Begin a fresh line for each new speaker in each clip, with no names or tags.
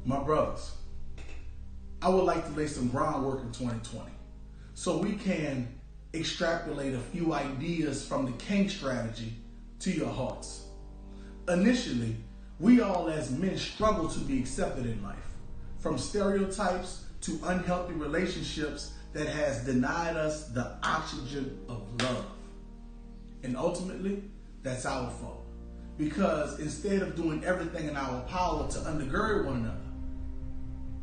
My brothers, I would like to lay some groundwork in 2020 so we can extrapolate a few ideas from the King strategy to your hearts. Initially, we all as men struggle to be accepted in life, from stereotypes to unhealthy relationships that has denied us the oxygen of love. And ultimately, that's our fault. Because instead of doing everything in our power to undergird one another,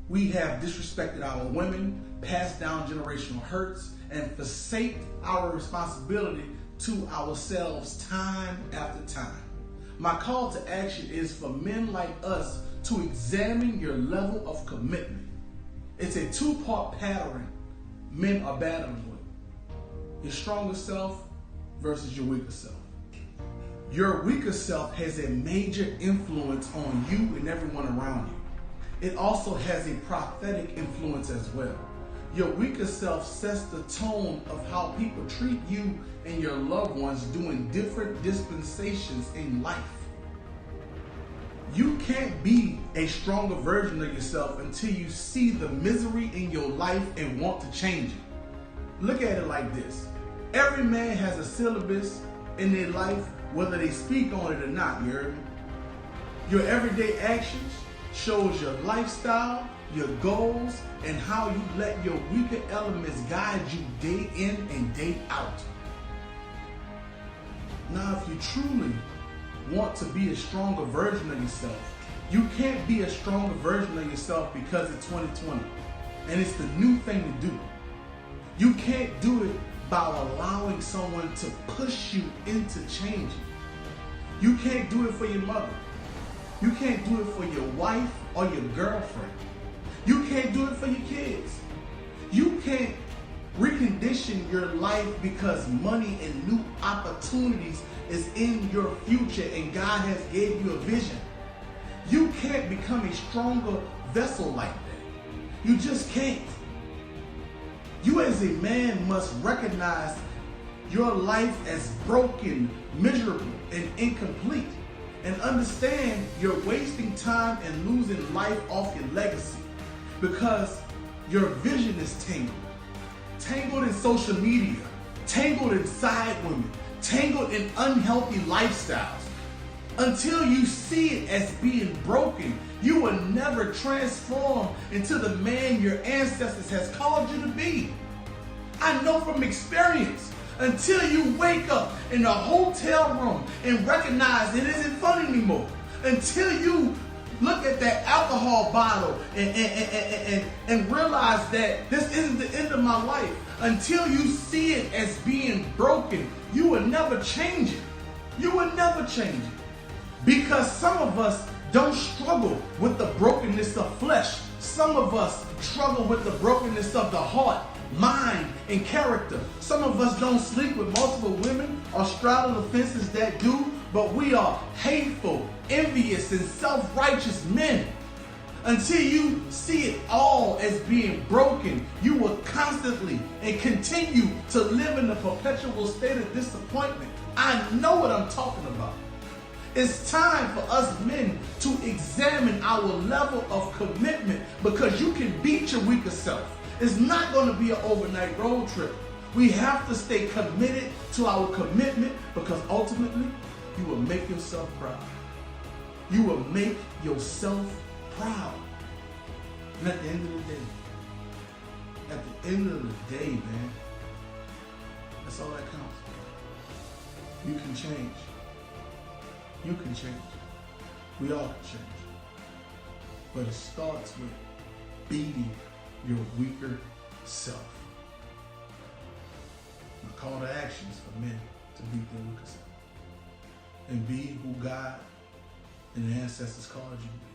we have disrespected our women, passed down generational hurts, and forsaked our responsibility to ourselves time after time. My call to action is for men like us to examine your level of commitment. It's a two-part pattern men are battling with. Your stronger self versus your weaker self. Your weaker self has a major influence on you and everyone around you. It also has a prophetic influence as well. Your weaker self sets the tone of how people treat you and your loved ones during different dispensations in life. You can't be a stronger version of yourself until you see the misery in your life and want to change it. Look at it like this. Every man has a syllabus in their life, whether they speak on it or not, you heard me? Your everyday actions shows your lifestyle, your goals, and how you let your weaker elements guide you day in and day out. Now, if you truly want to be a stronger version of yourself, you can't be a stronger version of yourself because it's 2020 and it's the new thing to do. You can't do it by allowing someone to push you into changing. You can't do it for your mother. You can't do it for your wife or your girlfriend. You can't do it for your kids. You can't recondition your life because money and new opportunities is in your future and God has gave you a vision. You can't become a stronger vessel like that. You just can't. You as a man must recognize your life as broken, miserable, and incomplete. And understand you're wasting time and losing life off your legacy because your vision is tangled. Tangled in social media, tangled in side women, tangled in unhealthy lifestyles. Until you see it as being broken, you will never transform into the man your ancestors has called you to be. I know from experience. Until you wake up in a hotel room and recognize it isn't fun anymore. Until you look at that alcohol bottle and realize that this isn't the end of my life. Until you see it as being broken, you will never change it. You will never change it. Because some of us don't struggle with the brokenness of flesh. Some of us struggle with the brokenness of the heart, mind, and character. Some of us don't sleep with multiple women or straddle the fences that do, but we are hateful, envious, and self-righteous men. Until you see it all as being broken, you will constantly and continue to live in a perpetual state of disappointment. I know what I'm talking about. It's time for us men to examine our level of commitment because you can beat your weaker self. It's not going to be an overnight road trip. We have to stay committed to our commitment because ultimately you will make yourself proud. You will make yourself proud. And at the end of the day, man, that's all that counts. You can change. You can change. We all can change. But it starts with beating your weaker self. My call to action is for men to beat their weaker self and be who God and the ancestors called you.